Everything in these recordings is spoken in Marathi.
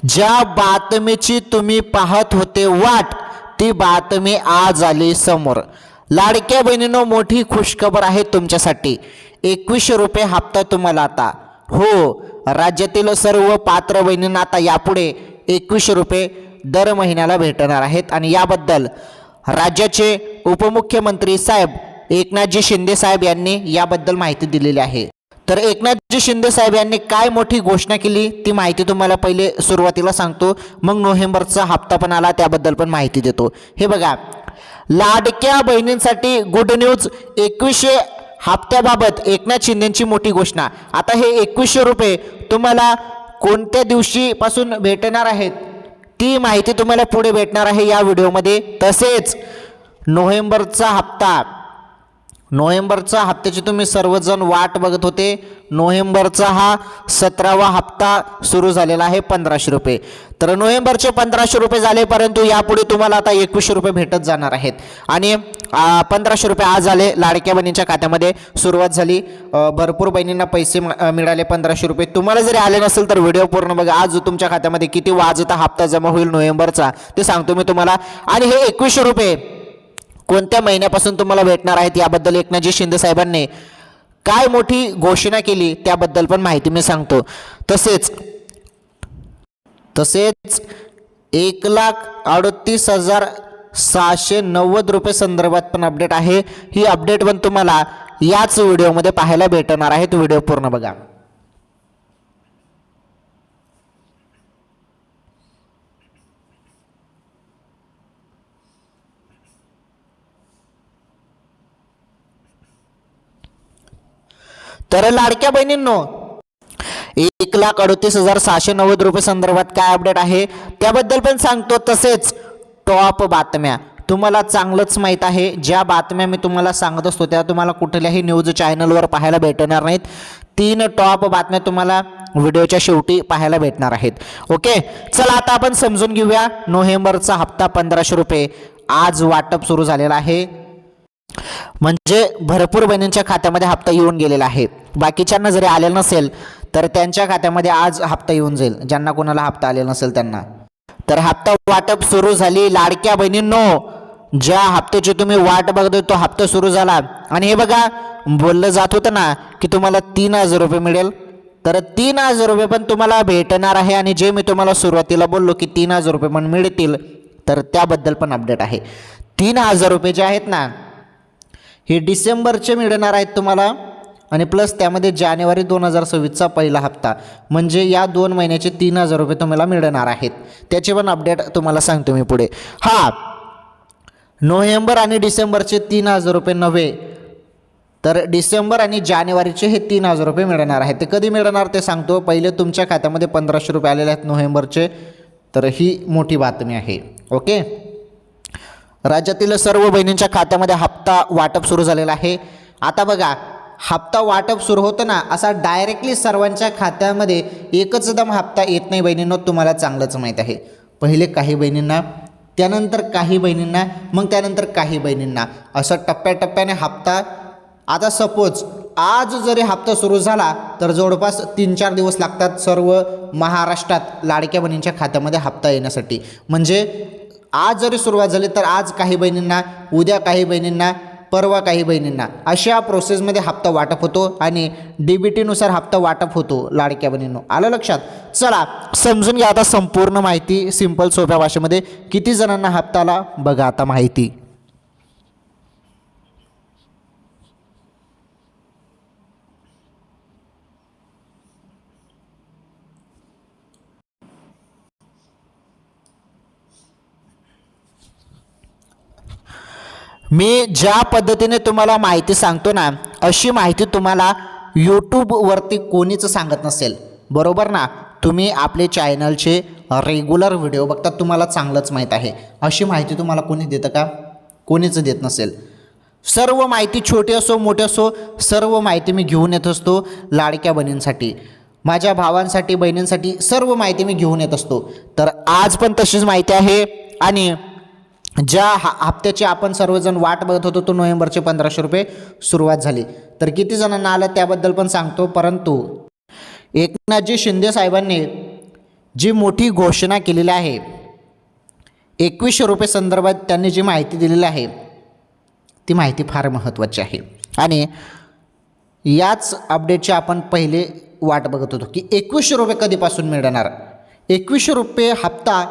ज्या बातमीची तुम्ही पाहत होते वाट, ती बातमी आज आली समोर। लाडक्या बहिणींनो, मोठी खुशखबर आहे तुमच्यासाठी। 2100 रुपये हप्ता तुम्हाला आता, हो, राज्यातील सर्व पात्र बहिणींना आता यापुढे 2100 रुपये दर महिन्याला भेटणार आहेत। आणि याबद्दल राज्याचे उपमुख्यमंत्री साहेब एकनाथजी शिंदे साहेब यांनी याबद्दल माहिती दिलेली आहे। तर एकनाथजी शिंदे साहेब यांनी काय मोठी घोषणा केली ती माहिती तुम्हाला पहिले सुरुवातीला सांगतो, मग नोव्हेंबरचा हप्ता पण आला त्याबद्दल पण माहिती देतो। हे बघा, लाडक्या बहिणींसाठी गुड न्यूज, 2100 हप्त्याबाबत एकनाथ शिंदेंची मोठी घोषणा। आता हे 2100 रुपये तुम्हाला कोणत्या दिवशीपासून भेटणार आहेत ती माहिती तुम्हाला पुढे भेटणार आहे या व्हिडिओमध्ये। तसेच नोव्हेंबरचा हप्त्याची तुम्ही सर्वजण वाट बघत होते। नोव्हेंबरचा हा 17वा हप्ता सुरू झालेला आहे 1500 रुपये। तर नोव्हेंबरचे 1500 रुपये झाले, परंतु यापुढे तुम्हाला आता 2100 रुपये भेटत जाणार आहेत। आणि 1500 रुपये आज आले, लाडक्या बहिणींच्या खात्यामध्ये सुरुवात झाली। भरपूर बहिणींना पैसे मिळाले 1500 रुपये। तुम्हाला जरी आले नसेल तर व्हिडिओ पूर्ण बघा। आज तुमच्या खात्यामध्ये किती वाजता हप्ता जमा होईल नोव्हेंबरचा ते सांगतो मी तुम्हाला। आणि हे 2100 रुपये कोणत्या महिन्यापासून तुम्हाला भेटणार आहेत याबद्दल एकनाथजी शिंदे साहेबांनी काय मोठी घोषणा केली त्याबद्दल पण माहिती मी सांगतो। तसेच 1,38,690 रुपये संदर्भात पण अपडेट आहे। ही अपडेट पण तुम्हाला याच व्हिडिओमध्ये पाहायला भेटणार आहे, तो व्हिडिओ पूर्ण बघा। तर लाडक्या बहिणींनो, 1,38,690 रुपये संदर्भात काय अपडेट आहे त्याबद्दल पण सांगतो। तसेच टॉप बातम्या तुम्हाला चांगलंच माहीत आहे, ज्या बातम्या मी तुम्हाला सांगत असतो त्या तुम्हाला कुठल्याही न्यूज चॅनलवर पाहायला भेटणार नाहीत। 3 टॉप बातम्या तुम्हाला व्हिडिओच्या शेवटी पाहायला भेटणार आहेत। ओके, चला आता आपण समजून घेऊया। नोव्हेंबरचा हप्ता 1500 रुपये आज वाटप सुरू झालेला आहे, म्हणजे भरपूर बहिणींच्या खात्यामध्ये हप्ता येऊन गेलेला आहे। बाकीच्यांना जरी आलेला नसेल तर त्यांच्या खात्यामध्ये आज हप्ता येऊन जाईल, ज्यांना कोणाला हप्ता आलेला नसेल त्यांना। तर हप्ता वाटप सुरू झाली। लाडक्या बहिणींनो, ज्या हप्त्याची तुम्ही वाट बघतोय तो हप्ता सुरू झाला। आणि हे बघा, बोललं जात होतं ना की तुम्हाला 3000 रुपये मिळेल, तर 3000 रुपये पण तुम्हाला भेटणार आहे। आणि जे मी तुम्हाला सुरुवातीला बोललो की 3000 रुपये पण मिळतील, तर त्याबद्दल पण अपडेट आहे। 3000 रुपये जे आहेत ना, हे डिसेंबरचे मिळणार आहेत तुम्हाला, आणि प्लस त्यामध्ये जानेवारी 2026चा पहिला हप्ता, म्हणजे या 2 महिन्याचे 3000 रुपये तुम्हाला मिळणार आहेत। त्याचे पण अपडेट तुम्हाला सांगतो मी पुढे। हा, नोव्हेंबर आणि डिसेंबरचे 3000 रुपये नव्हे, तर डिसेंबर आणि जानेवारीचे हे 3000 रुपये मिळणार आहेत। ते कधी मिळणार ते सांगतो। पहिले तुमच्या खात्यामध्ये 1500 रुपये आलेले आहेत नोव्हेंबरचे, तर ही मोठी बातमी आहे। ओके, राज्यातील सर्व बहिणींच्या खात्यामध्ये हप्ता वाटप सुरू झालेला आहे। आता बघा, हप्ता वाटप सुरू होतं ना, असा डायरेक्टली सर्वांच्या खात्यामध्ये एकच दम हप्ता येत नाही बहिणींनो, तुम्हाला चांगलंच माहीत आहे। पहिले काही बहिणींना, त्यानंतर काही बहिणींना, मग त्यानंतर काही बहिणींना, असं टप्प्याटप्प्याने हप्ता। आता सपोज आज जरी हप्ता सुरू झाला तर जवळपास 3-4 दिवस लागतात सर्व महाराष्ट्रात लाडक्या बहिणींच्या खात्यामध्ये हप्ता येण्यासाठी। म्हणजे आज जरी सुरुवात झाली तर आज काही बहिणींना, उद्या काही बहिणींना, परवा काही बहिणींना, अशा प्रोसेसमध्ये हप्ता वाटप होतो आणि DBTनुसार हप्ता वाटप होतो लाडक्या बहिणींनो। आलं लक्षात? चला समजून घ्या आता संपूर्ण माहिती सिंपल सोप्या भाषेमध्ये। किती जणांना हप्ता आला बघा आता माहिती। मी ज्या पद्धतीने तुम्हाला माहिती सांगतो ना, अशी माहिती तुम्हाला यूट्यूबवरती कोणीच सांगत नसेल, बरोबर ना? तुम्ही आपले चॅनलचे रेग्युलर व्हिडिओ बघता, तुम्हाला चांगलंच माहीत आहे। अशी माहिती तुम्हाला कोणी देतं का? कोणीच देत नसेल। सर्व माहिती छोटी असो मोठी असो, सर्व माहिती मी घेऊन येत असतो लाडक्या बहिणींसाठी, माझ्या भावांसाठी, बहिणींसाठी सर्व माहिती मी घेऊन येत असतो। तर आज पण तशीच माहिती आहे। आणि ज्या हप्त्याची आपण सर्वजण वाट बघत होतो तो नोव्हेंबरचे 1500 रुपये सुरुवात झाली। तर किती जणांना आलं त्याबद्दल पण सांगतो। परंतु एकनाथजी शिंदे साहेबांनी जी मोठी घोषणा केलेली आहे, 2100 रुपये संदर्भात त्यांनी जी माहिती दिलेली आहे ती माहिती फार महत्त्वाची आहे. आणि याच अपडेटची आपण पहिले वाट बघत होतो की 2100 रुपये कधीपासून मिळणार, 2100 रुपये हप्ता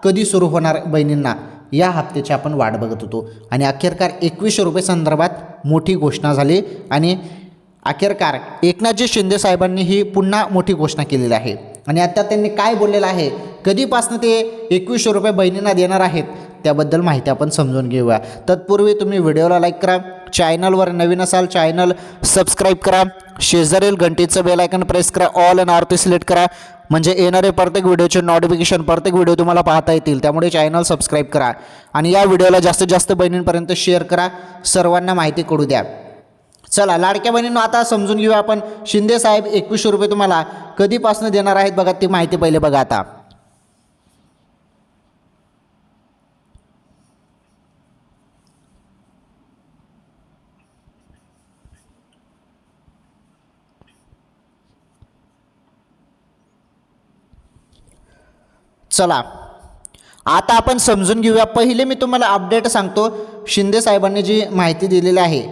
कधी सुरू होणार बहिणींना, या हप्त्याची आपण वाट बघत होतो. आणि अखेरकार 2100 रुपये संदर्भात मोठी घोषणा झाली आणि अखेरकार एकनाथजी शिंदे साहेबांनी ही पुन्हा मोठी घोषणा केलेली आहे. आणि आता त्यांनी काय बोललेलं आहे, कधीपासून ते 2100 रुपये बहिणींना देणार आहेत त्याबद्दल माहिती आपण समजून घेऊया. तत्पूर्वी तुम्ही व्हिडिओला लाईक करा, चॅनलवर नवीन असाल चॅनल सबस्क्राईब करा, शेजारील घंटीचं बेल आयकॉन प्रेस करा, ऑल अँड आरती सिलेक्ट करा, म्हणजे येणारे प्रत्येक व्हिडिओचे नोटिफिकेशन प्रत्येक व्हिडिओ तुम्हाला पाहता येतील. त्यामुळे चॅनल सबस्क्राईब करा आणि या व्हिडिओला जास्तीत जास्त बहिणींपर्यंत शेअर करा, सर्वांना माहिती कळू द्या. चला लाडक्या बहिणींनो, आता समजून घेऊया आपण शिंदे साहेब 2100 रुपये तुम्हाला कधीपासून देणार आहेत. बघा ती माहिती पहिले बघा. आता चला आता आपण समजून घेऊया. पहिले मी तुम्हाला अपडेट सांगतो, शिंदे साहेबांनी जी माहिती दिलेली आहे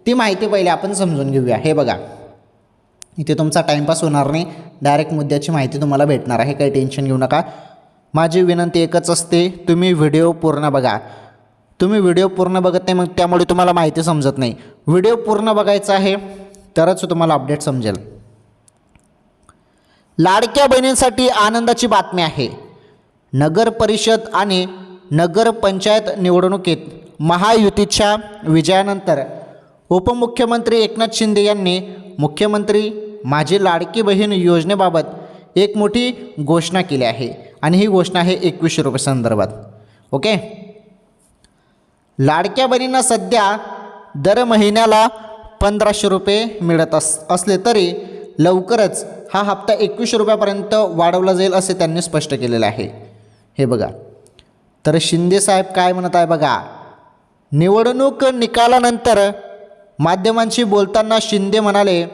ती माहिती पहिले आपण समजून घेऊया. हे बघा, इथे तुमचा टाईमपास होणार नाही, डायरेक्ट मुद्द्याची माहिती तुम्हाला भेटणार आहे, काही टेन्शन घेऊ नका. माझी विनंती एकच असते, तुम्ही व्हिडिओ पूर्ण बघा. तुम्ही व्हिडिओ पूर्ण बघत नाही, मग त्यामुळे तुम्हाला माहिती समजत नाही. व्हिडिओ पूर्ण बघायचा आहे तरच तुम्हाला अपडेट समजेल. लाडक्या बहिणींसाठी आनंदाची बातमी आहे. नगर परिषद आणि नगरपंचायत निवडणुकीत महायुतीच्या विजयानंतर उपमुख्यमंत्री एकनाथ शिंदे यांनी मुख्यमंत्री माझी लाडकी बहीण योजनेबाबत एक मोठी घोषणा केली आहे. आणि ही घोषणा आहे 2100 रुपये संदर्भात. ओके, लाडक्या बहिणींना सध्या दर महिन्याला 1500 रुपये मिळत असले तरी लवकरच हा हप्ता 2100 रुपयापर्यंत वाढवला जाईल असे त्यांनी स्पष्ट केलेले आहे. हे बघा, तर शिंदे साहेब काय म्हणत आहे बघा. निवडणूक निकालानंतर माध्यमांशी बोलताना शिंदे म्हणाले,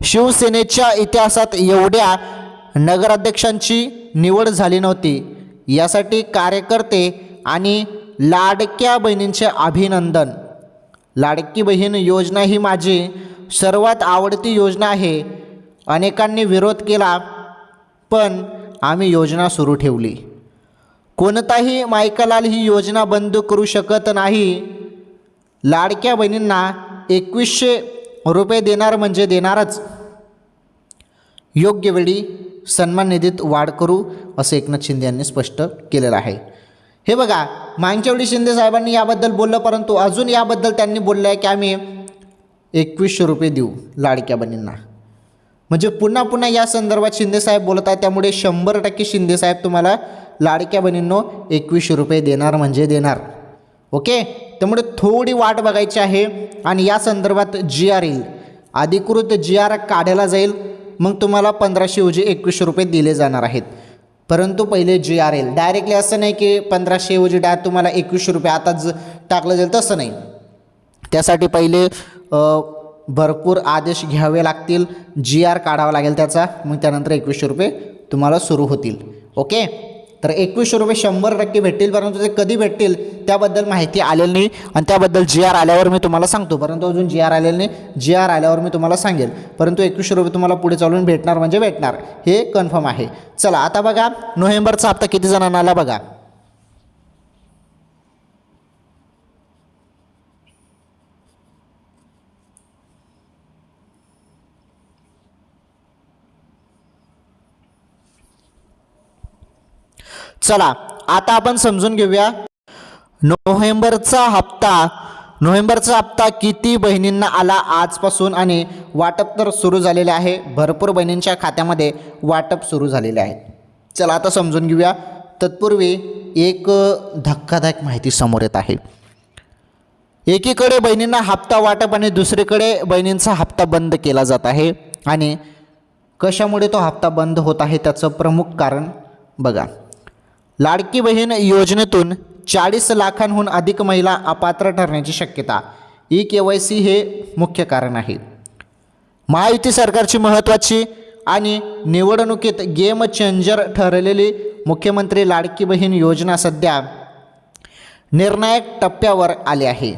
शिवसेनेच्या इतिहासात एवढ्या नगराध्यक्षांची निवड झाली नव्हती. यासाठी कार्यकर्ते आणि लाडक्या बहिणींचे अभिनंदन. लाडकी बहीण योजना ही माझी सर्वात आवडती योजना आहे. अनेकांनी विरोध केला पण आम्ही योजना सुरू ठेवली. कोणताही मायकलाल ही योजना बंद करू शकत नाही. लाडक्या बहिणींना 2100 रुपये देणार म्हणजे देणारच. योग्य वेळी सन्मान निधीत वाढ करू असं एकनाथ शिंदे यांनी स्पष्ट केलेलं आहे. हे बघा, मागच्या वेळी शिंदे साहेबांनी याबद्दल बोललं, परंतु अजून याबद्दल त्यांनी बोललं आहे की आम्ही 2100 रुपये देऊ लाडक्या बहिणींना. म्हणजे पुन्हा पुन्हा या संदर्भात शिंदे साहेब बोलत आहेत. त्यामुळे 100% शिंदे साहेब तुम्हाला लाडक्या बहिणींनो 2100 रुपये देणार म्हणजे देणार. ओके, त्यामुळे थोडी वाट बघायची आहे. आणि या संदर्भात GR येईल, अधिकृत GR काढायला जाईल, मग तुम्हाला 1500 ऐवजी 2100 रुपये दिले जाणार आहेत. परंतु पहिले GR येईल. डायरेक्टली असं नाही की 1500 ऐवजी डायरेक्ट तुम्हाला 2100 रुपये आताच टाकलं जाईल, तसं नाही. त्यासाठी पहिले भरपूर आदेश घ्यावे लागतील, GR काढावा लागेल त्याचा, मग त्यानंतर 2100 रुपये तुम्हाला सुरू होतील. ओके, तर 2100 रुपये 100% भेटतील. परंतु ते कधी भेटतील त्याबद्दल माहिती आलेली नाही आणि त्याबद्दल GR आल्यावर मी तुम्हाला सांगतो. परंतु अजून GR आलेलं नाही, GR आल्यावर मी तुम्हाला सांगेल. परंतु 2100 रुपये तुम्हाला पुढे चालून भेटणार म्हणजे भेटणार, हे कन्फर्म आहे. चला आता बघा, नोव्हेंबरचा हप्ता किती जणांना आला बघा. चला आता आपण समजून घेऊया नोव्हेंबरचा हप्ता किती बहिणींना आला आजपासून. आणि वाटप तर सुरू झालेले आहे, भरपूर बहिणींच्या खात्यामध्ये वाटप सुरू झालेले आहे. चला आता समजून घेऊया. तत्पूर्वी एक धक्कादायक माहिती समोर येत आहे. एकीकडे बहिणींना हप्ता वाटप आणि दुसरीकडे बहिणींचा हप्ता बंद केला जात आहे. आणि कशामुळे तो हप्ता बंद होत आहे त्याचं प्रमुख कारण बघा. लाडकी बहीण योजनेतून 40 लाखांहून अधिक महिला अपात्र ठरण्याची शक्यता, EKYC हे मुख्य कारण आहे. महायुती सरकारची महत्त्वाची आणि निवडणुकीत गेम चेंजर ठरलेली मुख्यमंत्री लाडकी बहीण योजना सध्या निर्णायक टप्प्यावर आली आहे.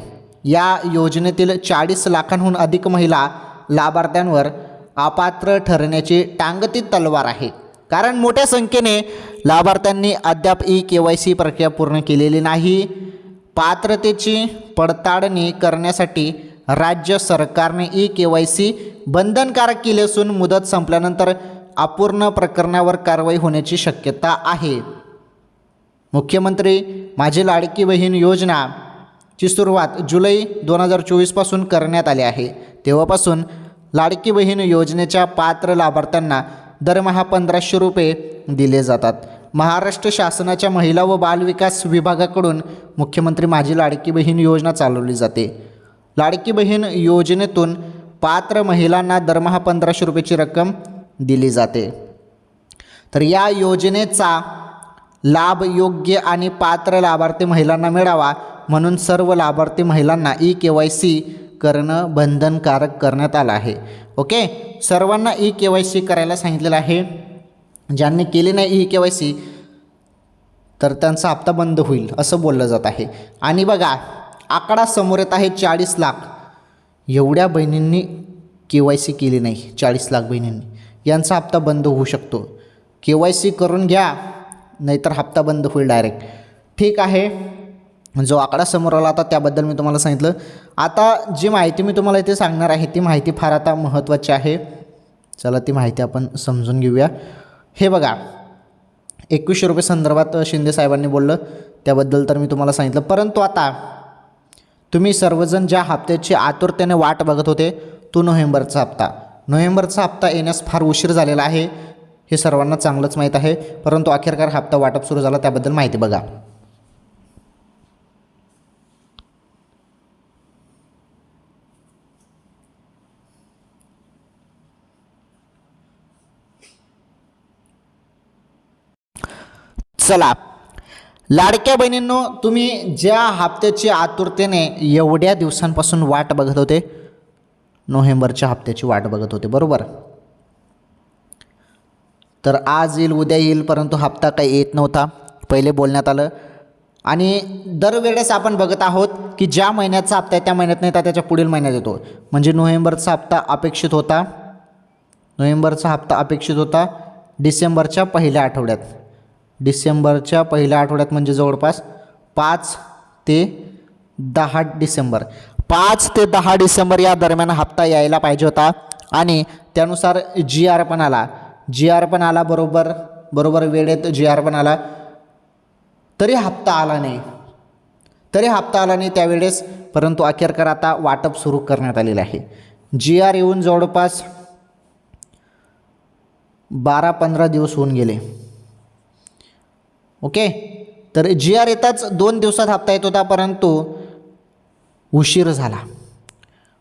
या योजनेतील 40 लाखांहून अधिक महिला लाभार्थ्यांवर अपात्र ठरण्याची टांगती तलवार आहे. कारण मोठ्या संख्येने लाभार्थ्यांनी अद्याप KYC प्रक्रिया पूर्ण केलेली नाही. पात्रतेची पडताळणी करण्यासाठी राज्य सरकारने KYC बंधनकारक केले असून मुदत संपल्यानंतर अपूर्ण प्रकरणावर कारवाई होण्याची शक्यता आहे. मुख्यमंत्री माझी लाडकी बहीण योजनाची सुरुवात जुलै 2024 पासून करण्यात आली आहे. तेव्हापासून लाडकी बहीण योजनेच्या पात्र लाभार्थ्यांना दरमहा 1500 रुपये दिले जातात. महाराष्ट्र शासनाच्या महिला व बालविकास विभागाकडून मुख्यमंत्री माझी लाडकी बहीण योजना चालवली जाते. लाडकी बहीण योजनेतून पात्र महिलांना दरमहा 1500 रुपयाची रक्कम दिली जाते. तर या योजनेचा लाभ योग्य आणि पात्र लाभार्थी महिलांना मिळावा म्हणून सर्व लाभार्थी महिलांना KYC करणं बंधनकारक करण्यात आलं आहे. ओके, सर्वांना KYC करायला सांगितलेलं आहे. ज्यांनी केले नाही KYC तर त्यांचा हप्ता बंद होईल असं बोललं जात आहे. आणि बघा आकडा समोर येत आहे 40 लाख. एवढ्या बहिणींनी KYC केली नाही, 40 लाख बहिणींनी, यांचा हप्ता बंद होऊ शकतो. KYC करून घ्या नाहीतर हप्ता बंद होईल डायरेक्ट. ठीक आहे, जो आकडा समोर आला आता त्याबद्दल मी तुम्हाला सांगितलं. आता जी माहिती मी तुम्हाला इथे सांगणार आहे ती माहिती फार आता महत्त्वाची आहे. चला ती माहिती आपण समजून घेऊया. हे बघा 2100 रुपये संदर्भात शिंदे साहेबांनी बोललं त्याबद्दल तर मी तुम्हाला सांगितलं. परंतु आता तुम्ही सर्वजण ज्या हप्त्याची आतुरतेने वाट बघत होते तो नोव्हेंबरचा हप्ता येण्यास फार उशीर झालेला आहे. हे सर्वांना चांगलंच माहीत आहे. परंतु अखेरकार हप्ता वाटप सुरू झाला त्याबद्दल माहिती बघा. चला लाडक्या बहिणींनो, तुम्ही ज्या हप्त्याची आतुरतेने एवढ्या दिवसांपासून वाट बघत होते, नोव्हेंबरच्या हप्त्याची वाट बघत होते बरोबर. तर आज येईल उद्या येईल परंतु हप्ता काही येत नव्हता, पहिले बोलण्यात आलं. आणि दरवेळेस आपण बघत आहोत की ज्या महिन्याचा हप्ता आहे त्या महिन्यात नाही तर त्याच्या पुढील महिन्यात येतो. म्हणजे नोव्हेंबरचा हप्ता अपेक्षित होता डिसेंबरच्या पहिल्या आठवड्यात म्हणजे जवळपास 5 ते 10 डिसेंबर या दरम्यान हप्ता यायला पाहिजे होता. आणि त्यानुसार GR पण आला बरोबर वेळेत GR पण आला. तरी हप्ता आला नाही त्यावेळेस. परंतु अखेरकार आता वाटप सुरू करण्यात आलेलं आहे. GR येऊन जवळपास 12-15 दिवस होऊन गेले. ओके, तर GR येताच 2 दिवसात हप्ता येत होता परंतु उशीर झाला.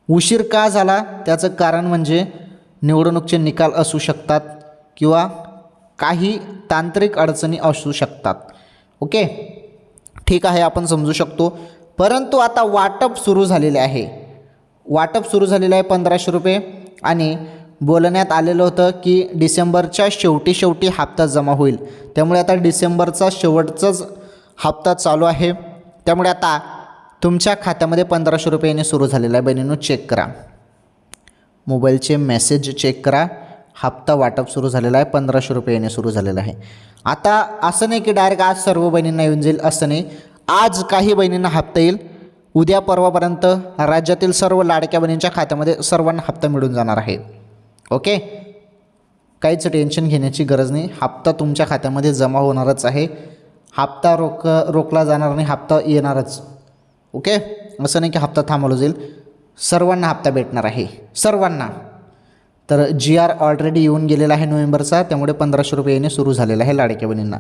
उशीर का झाला त्याचं कारण म्हणजे निवडणुकीचे निकाल असू शकतात किंवा काही तांत्रिक अडचणी असू शकतात. ओके, ठीक आहे, आपण समजू शकतो. परंतु आता वाटप सुरू झालेले आहे 1500 रुपये. आणि बोलण्यात आलेलं होतं की डिसेंबरच्या शेवटी हप्ता जमा होईल. त्यामुळे आता डिसेंबरचा शेवटचाच हप्ता चालू आहे. त्यामुळे आता तुमच्या खात्यामध्ये 1500 रुपये येणे सुरू झालेलं आहे. बहिणींनो चेक करा, मोबाईलचे मेसेज चेक करा. हप्ता वाटप सुरू झालेला आहे, 1500 रुपये येणे सुरू झालेलं आहे. आता असं नाही की डायरेक्ट आज सर्व बहिणींना येऊन जाईल असं नाही. आज काही बहिणींना हप्ता येईल, उद्या परवापर्यंत राज्यातील सर्व लाडक्या बहिणींच्या खात्यामध्ये सर्वांना हप्ता मिळून जाणार आहे. ओके, काहीच टेन्शन घेण्याची गरज नाही. हप्ता तुमच्या खात्यामध्ये जमा होणारच आहे. हप्ता रोखला जाणार नाही, हप्ता येणारच. ओके, असं नाही की हप्ता थांबवला जाईल. सर्वांना हप्ता भेटणार आहे, सर्वांना. तर GR ऑलरेडी येऊन गेलेला आहे नोव्हेंबरचा, त्यामुळे 1500 रुपये येणे सुरू झालेलं आहे लाडक्या बहिणींना.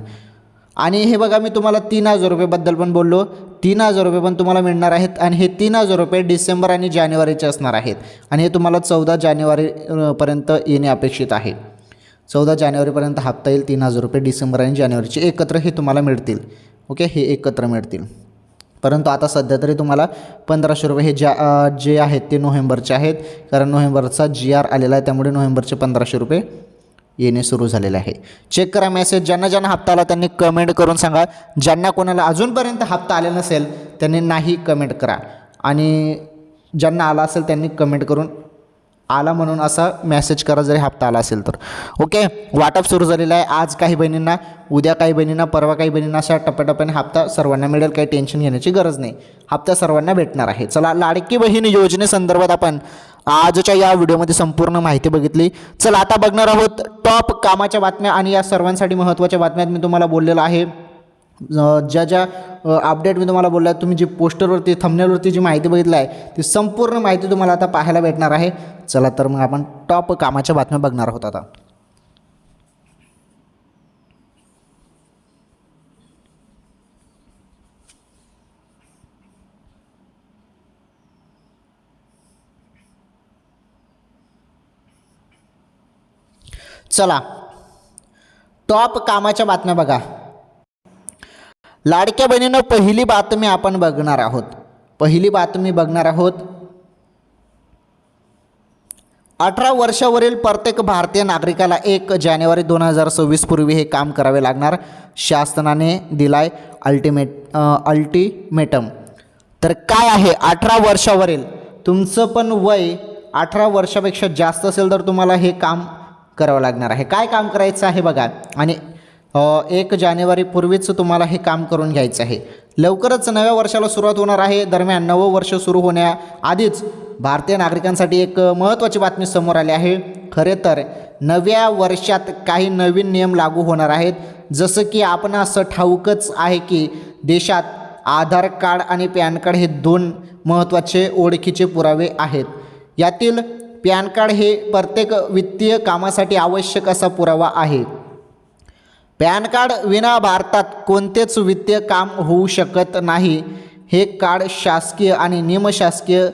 आणि हे बघा मी तुम्हाला 3000 रुपयेबद्दल पण बोललो. 3000 रुपये पण तुम्हाला मिळणार आहेत. आणि हे 3000 रुपये डिसेंबर आणि जानेवारीचे असणार आहेत. आणि हे तुम्हाला 14 जानेवारीपर्यंत येणे अपेक्षित आहे. 14 जानेवारीपर्यंत हप्ता येईल. 3000 रुपये डिसेंबर आणि जानेवारीचे एकत्र हे तुम्हाला मिळतील. ओके, हे एकत्र मिळतील. परंतु आता सध्या तरी तुम्हाला 1500 रुपये हे जे आहेत ते नोव्हेंबरचे आहेत. कारण नोव्हेंबरचा GR आलेला आहे त्यामुळे नोव्हेंबरचे 1500 रुपये येणे सुरू झालेलं आहे. चेक करा मेसेज. ज्यांना ज्यांना हप्ता आला त्यांनी कमेंट करून सांगा. ज्यांना कोणाला अजूनपर्यंत हप्ता आलेला नसेल त्यांनी नाही कमेंट करा, आणि ज्यांना आला असेल त्यांनी कमेंट करून आला म्हणून असा मेसेज करा जरी हप्ता आला असेल तर. ओके, वाटप सुरू झालेलं आहे. आज काही बहिणींना, उद्या काही बहिणींना, परवा काही बहिणींना अशा टप्प्याटप्प्याने हप्ता सर्वांना मिळेल. काही टेन्शन घेण्याची गरज नाही, हप्ता सर्वांना भेटणार आहे. चला, लाडकी बहीण योजनेसंदर्भात आपण आजच्या या व्हिडिओमध्ये संपूर्ण माहिती बघितली. चला आता बघणार आहोत टॉप कामाच्या बातम्या, आणि या सर्वांसाठी महत्त्वाच्या बातम्यात मी तुम्हाला बोललेलो आहे. ज्या अपडेट मी तुम्हाला बोललो आहे, तुम्ही जी पोस्टरवरती थंबनेलवरती जी माहिती बघितली आहे ती संपूर्ण माहिती तुम्हाला आता पाहायला भेटणार आहे. चला तर मग आपण टॉप कामाच्या बातम्या बघणार आहोत आता. चला, टॉप कामाच्या बातम्या बघा. लाडक्या बहिणीनं पहिली बातमी आपण बघणार आहोत. पहिली बातमी बघणार आहोत. 18 वर्षावरील प्रत्येक भारतीय नागरिकाला 1 जानेवारी 2026 पूर्वी हे काम करावे लागणार, शासनाने दिलाय अल्टिमेटम. तर काय आहे, 18 वर्षावरील तुमचं पण वय 18 वर्षापेक्षा जास्त असेल तर तुम्हाला हे काम करावं लागणार आहे. काय काम करायचं आहे बघा, आणि 1 जानेवारीपूर्वीच तुम्हाला हे काम करून घ्यायचं आहे. लवकरच नव्या वर्षाला सुरुवात होणार आहे. दरम्यान नवं वर्ष सुरू होण्याआधीच भारतीय नागरिकांसाठी एक महत्त्वाची बातमी समोर आली आहे. खरे तर नव्या वर्षात काही नवीन नियम लागू होणार आहेत. जसं की आपण असं ठाऊकच आहे की देशात आधार कार्ड आणि पॅन कार्ड हे 2 महत्त्वाचे ओळखीचे पुरावे आहेत. यातील पॅन कार्ड हे प्रत्येक वित्तीय कामासाठी आवश्यक असा पुरावा आहे. पॅन कार्ड विना भारतात कोणतेच वित्तीय काम होऊ शकत नाही. हे कार्ड शासकीय आणि निमशासकीय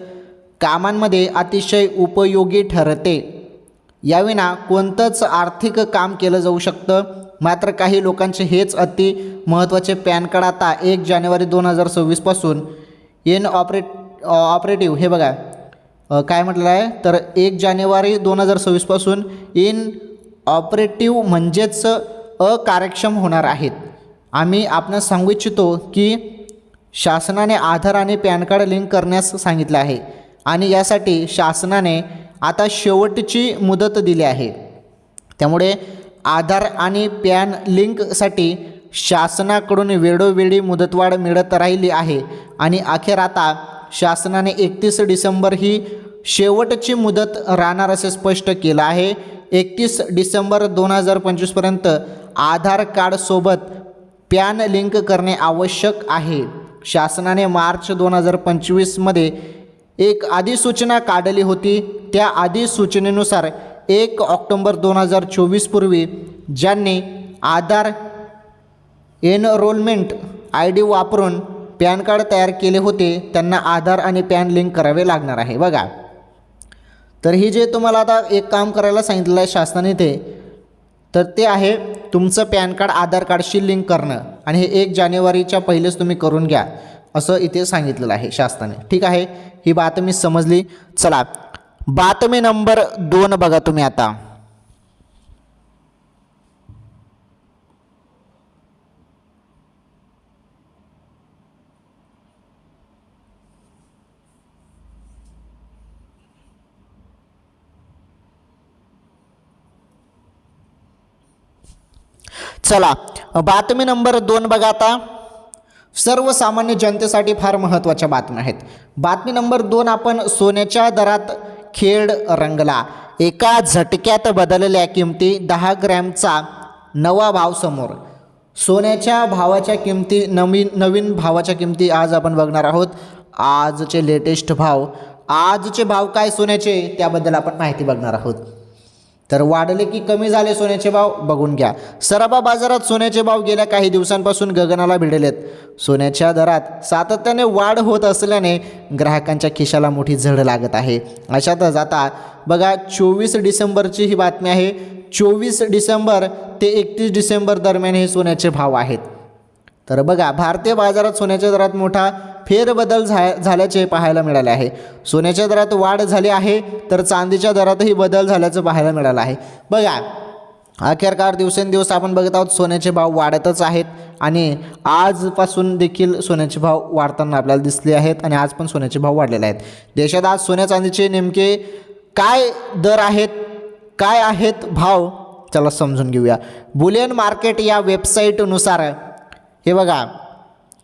कामांमध्ये अतिशय उपयोगी ठरते. याविना कोणतंच आर्थिक काम केलं जाऊ शकतं. मात्र काही लोकांचे हेच अति महत्त्वाचे पॅन कार्ड आता 1 जानेवारी 2026 पासून ऑपरेटिव्ह, हे बघा काय म्हटलं आहे, तर 1 जानेवारी 2026 पासून ऑपरेटिव्ह म्हणजेच अकार्यक्षम होणार आहेत. आम्ही आपणास सांगू इच्छितो की शासनाने आधार आणि पॅन कार्ड लिंक करण्यास सांगितले आहे, आणि यासाठी शासनाने आता शेवटची मुदत दिली आहे. त्यामुळे आधार आणि पॅन लिंकसाठी शासनाकडून वेळोवेळी मुदतवाढ मिळत राहिली आहे, आणि अखेर आता शासनाने 31 डिसेंबर ही शेवटची मुदत राहणार असे स्पष्ट केलं आहे. 31 डिसेंबर 2025पर्यंत आधार कार्डसोबत पॅन लिंक करणे आवश्यक आहे. शासनाने मार्च 2025मध्ये एक अधिसूचना काढली होती. त्या अधिसूचनेनुसार 1 ऑक्टोबर 2024 पूर्वी ज्यांनी आधार एनरोलमेंट ID वापरून पॅन कार्ड तयार केले होते त्यांना आधार आणि पॅन लिंक करावे लागणार आहे. बघा, तर ही जे तुम्हाला आता एक काम करायला सांगितलं आहे शासनाने ते आहे तुमचं पॅन कार्ड आधार कार्डशी लिंक करणं, आणि हे 1 जानेवारीच्या पहिलेच तुम्ही करून घ्या असं इथे सांगितलेलं आहे शासनाने. ठीक आहे, ही बातमी समजली. चला, बातमी नंबर 2 बघा तुम्ही आता. चला, बातमी नंबर 2 बघा आता. सर्वसामान्य जनतेसाठी फार महत्त्वाच्या बातम्या आहेत. बातमी नंबर 2, आपण सोन्याच्या दरात खेळ रंगला. एका झटक्यात बदलल्या किमती, 10 ग्रॅमचा नवा भाव समोर. सोन्याच्या भावाच्या किमती, नवीन भावाच्या किमती आज आपण बघणार आहोत. आजचे लेटेस्ट भाव, आजचे भाव काय सोन्याचे त्याबद्दल आपण माहिती बघणार आहोत. तर वाढले की कमी झाले सोन्याचे भाव बघून घ्या. सराफा बाजारात सोन्याचे भाव गेल्या काही दिवसांपासून गगनाला भिडलेत. सोन्याच्या दरात सातत्याने वाढ होत असल्याने ग्राहकांच्या खिशाला मोठी झळ लागत आहे. अशातच आता बघा 24 डिसेंबरची ही बातमी आहे. 24 डिसेंबर ते 31 डिसेंबर दरम्यान हे सोन्याचे भाव आहेत. तर बघा, भारतीय बाजारात सोन्याच्या दरात मोठा फेरबदल झाल्याचे पाहायला मिळाले आहे. सोन्याच्या दरात वाढ झाली आहे तर चांदीच्या दरातही बदल झाल्याचं पाहायला मिळालं आहे. बघा, अखेरकार दिवसेंदिवस आपण बघत आहोत सोन्याचे भाव वाढतच आहेत आणि आजपासून देखील सोन्याचे भाव वाढताना आपल्याला दिसले आहेत आणि आज पण सोन्याचे भाव वाढलेले आहेत. देशात आज सोन्या चांदीचे नेमके काय दर आहेत, काय आहेत भाव, चला समजून घेऊया. बुलियन मार्केट या वेबसाईटनुसार हे बघा,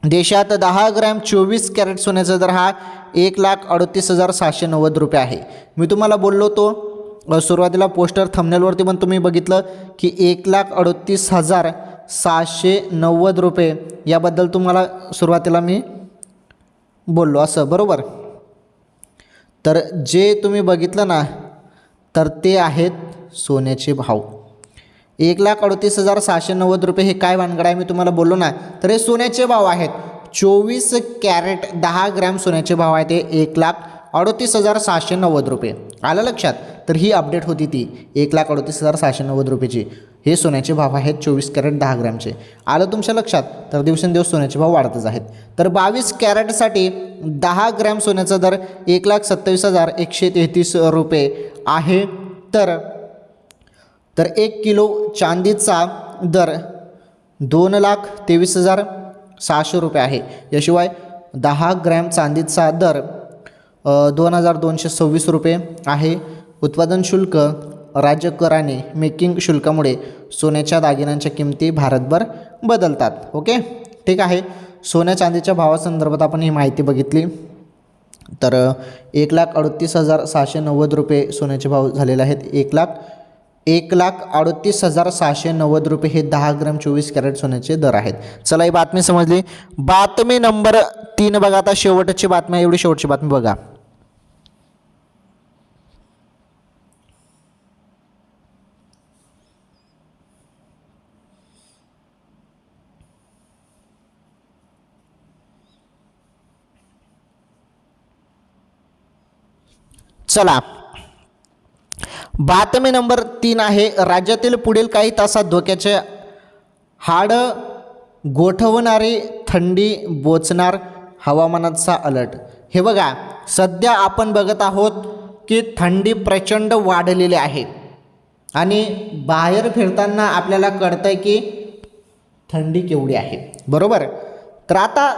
देशात 10 ग्रॅम 24 कॅरेट सोन्याचा दर हा 1,38,790 रुपये आहे. मी तुम्हाला बोललो तो सुरुवातीला पोस्टर थंबनेलवरती पण तुम्ही बघितलं की 1,38,790 रुपये याबद्दल तुम्हाला सुरुवातीला मी बोललो असं, बरोबर. तर जे तुम्ही बघितलं ना, तर ते आहेत सोन्याचे भाव. 1,38,790 रुपये हे काय भानगड आहे मी तुम्हाला बोललो ना, तर हे सोन्याचे भाव आहेत. 24 कॅरेट 10 ग्रॅम सोन्याचे भाव आहेत ते 1,38,790 रुपये. आलं लक्षात. तर ही अपडेट होती ती 1,38,790 रुपयेची. हे सोन्याचे भाव आहेत 24 कॅरेट 10 ग्रॅमचे. आलं तुमच्या लक्षात. तर दिवसेंदिवस सोन्याचे भाव वाढतच आहेत. तर 22 कॅरेटसाठी 10 ग्रॅम सोन्याचा दर 1,27,133 रुपये आहे. तर 1 किलो चांदीचा दर 2,23,600 रुपये आहे. याशिवाय 10 ग्रॅम चांदीचा दर 2,226 रुपये आहे. उत्पादन शुल्क, राज्य कर आणि मेकिंग शुल्कामुळे सोन्याच्या दागिन्यांच्या किमती भारतभर बदलतात. ओके, ठीक आहे. सोन्या चांदीच्या भावासंदर्भात आपण ही माहिती बघितली. तर 1,38,790 रुपये सोन्याचे भाव झालेले आहेत. 1,38,790 रुपये हे 10 ग्रॅम 24 कॅरेट सोन्याचे दर आहेत. चला ही बातमी समजली. बातमी नंबर 3 बघा. आता शेवटची बातमी, एवढी शेवटची बातमी बघा. चला, बातमी नंबर 3 आहे. राज्यातील पुढील काही तासात धोक्याचे हाड गोठवणारी थंडी बोचणार, हवामानाचा अलर्ट. हे बघा, सध्या आपण बघत आहोत की थंडी प्रचंड वाढलेली आहे आणि बाहेर फिरताना आपल्याला कळतंय की थंडी केवढी आहे, बरोबर. तर आता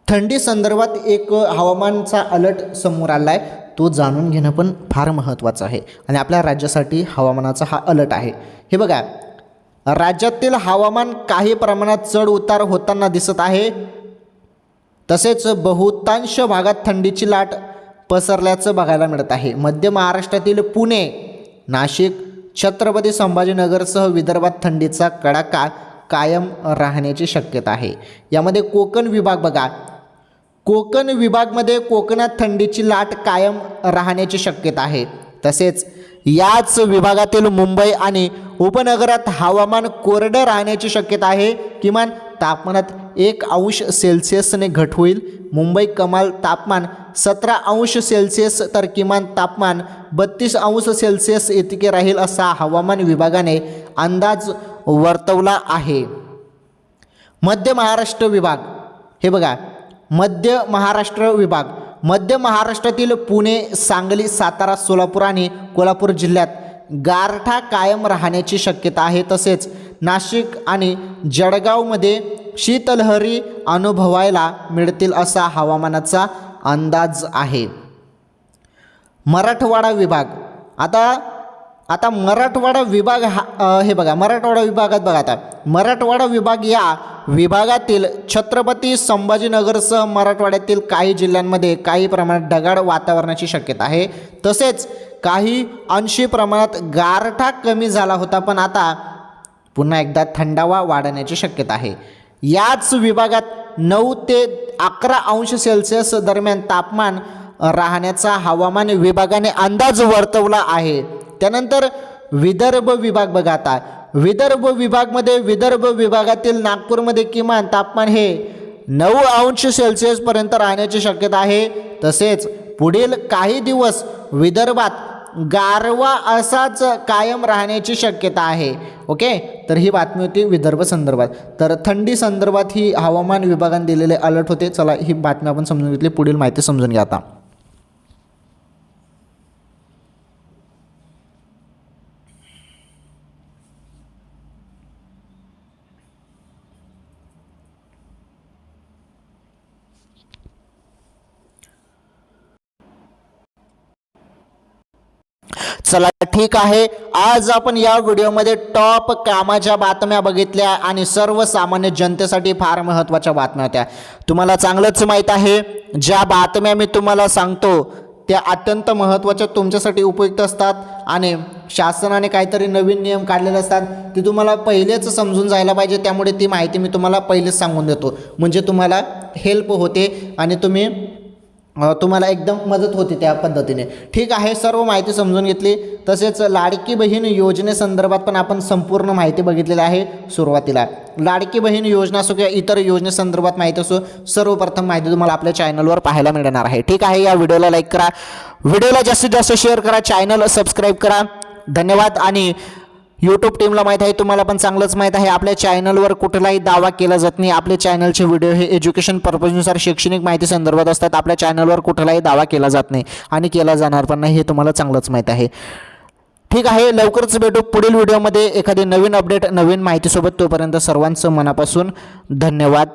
थंडी संदर्भात एक हवामानचा अलर्ट समोर आला आहे. तो जाणून घेणं पण फार महत्त्वाचं आहे आणि आपल्या राज्यासाठी हवामानाचा हा अलर्ट आहे. हे बघा, राज्यातील हवामान काही प्रमाणात चढ उतार होताना दिसत आहे. तसेच बहुतांश भागात थंडीची लाट पसरल्याचं बघायला मिळत आहे. मध्य महाराष्ट्रातील पुणे, नाशिक, छत्रपती संभाजीनगरसह विदर्भात थंडीचा कडाका कायम राहण्याची शक्यता आहे. यामध्ये कोकण विभाग बघा, कोकण विभागमध्ये कोकणात थंडीची लाट कायम राहण्याची शक्यता आहे. तसेच याच विभागातील मुंबई आणि उपनगरात हवामान कोरडं राहण्याची शक्यता आहे. किमान तापमानात 1 अंश सेल्सिअसने घट होईल. मुंबई कमाल तापमान 17 अंश सेल्सिअस तर किमान तापमान 32 अंश सेल्सिअस इतके राहील असा हवामान विभागाने अंदाज वर्तवला आहे. मध्य महाराष्ट्र विभाग, हे बघा, मध्य महाराष्ट्र विभाग, मध्य महाराष्ट्रातील पुणे, सांगली, सातारा, सोलापूर आणि कोल्हापूर जिल्ह्यात गारठा कायम राहण्याची शक्यता आहे. तसेच नाशिक आणि जळगावमध्ये शीतलहरी अनुभवायला मिळतील असा हवामानाचा अंदाज आहे. मराठवाडा विभाग, आता मराठवाडा विभाग हे बघा, मराठवाडा विभागात बघा, आता मराठवाडा विभाग या विभागातील छत्रपती संभाजीनगरसह मराठवाड्यातील काही जिल्ह्यांमध्ये काही प्रमाणात ढगाळ वातावरणाची शक्यता आहे. तसेच काही अंशी प्रमाणात गारठा कमी झाला होता, पण आता पुन्हा एकदा थंडावा वाढण्याची शक्यता आहे. याच विभागात 9 ते 11 अंश सेल्सिअस दरम्यान तापमान राहण्याचा हवामान विभागाने अंदाज वर्तवला आहे. त्यानंतर विदर्भ विभाग बघा, आता विदर्भ विभागातील नागपूरमध्ये किमान तापमान हे 9 अंश सेल्सिअसपर्यंत राहण्याची शक्यता आहे. तसेच पुढील काही दिवस विदर्भात गारवा असाच कायम राहण्याची शक्यता आहे. ओके, तर ही बातमी होती विदर्भ संदर्भात. तर थंडी संदर्भात ही हवामान विभागाने दिलेले अलर्ट होते. चला ही बातमी आपण समजून घेतली. पुढील माहिती समजून घ्या आता. चला ठीक आहे, आज आपण या व्हिडिओमध्ये टॉप कामाच्या बातम्या बघितल्या आणि सर्वसामान्य जनतेसाठी फार महत्त्वाच्या बातम्या होत्या. तुम्हाला चांगलंच माहीत आहे, ज्या बातम्या मी तुम्हाला सांगतो त्या अत्यंत महत्त्वाच्या, तुमच्यासाठी उपयुक्त असतात आणि शासनाने काहीतरी नवीन नियम काढलेले असतात, ते तुम्हाला पहिलेच समजून जायला पाहिजे. त्यामुळे ती माहिती मी तुम्हाला पहिलेच सांगून देतो, म्हणजे तुम्हाला हेल्प होते आणि तुम्हाला एकदम मदत होते त्या पद्धतीने. ठीक आहे, सर्व माहिती समजून घेतली. तसेच लाडकी बहीण योजनेसंदर्भात पण आपण संपूर्ण माहिती बघितलेली आहे. सुरुवातीला लाडकी बहीण योजना असो किंवा इतर योजनेसंदर्भात माहिती असो, सर्वप्रथम माहिती तुम्हाला आपल्या चॅनलवर पाहायला मिळणार आहे. ठीक आहे, या व्हिडिओला लाईक करा, व्हिडिओला जास्तीत जास्त शेअर करा, चॅनल सबस्क्राईब करा. धन्यवाद. आणि यूट्यूब टीमला माहीत आहे, तुम्हाला पण चांगलंच माहीत आहे, आपल्या चॅनलवर कुठलाही दावा केला जात नाही. आपल्या चॅनलचे व्हिडिओ हे एज्युकेशन पर्पजनुसार शैक्षणिक माहिती संदर्भात असतात. आपल्या चॅनलवर कुठलाही दावा केला जात नाही आणि केला जाणार पण नाही, हे तुम्हाला चांगलंच माहीत आहे. ठीक आहे, लवकरच भेटू पुढील व्हिडिओमध्ये एखादी नवीन अपडेट, नवीन माहितीसोबत. तोपर्यंत सर्वांचं मनापासून धन्यवाद.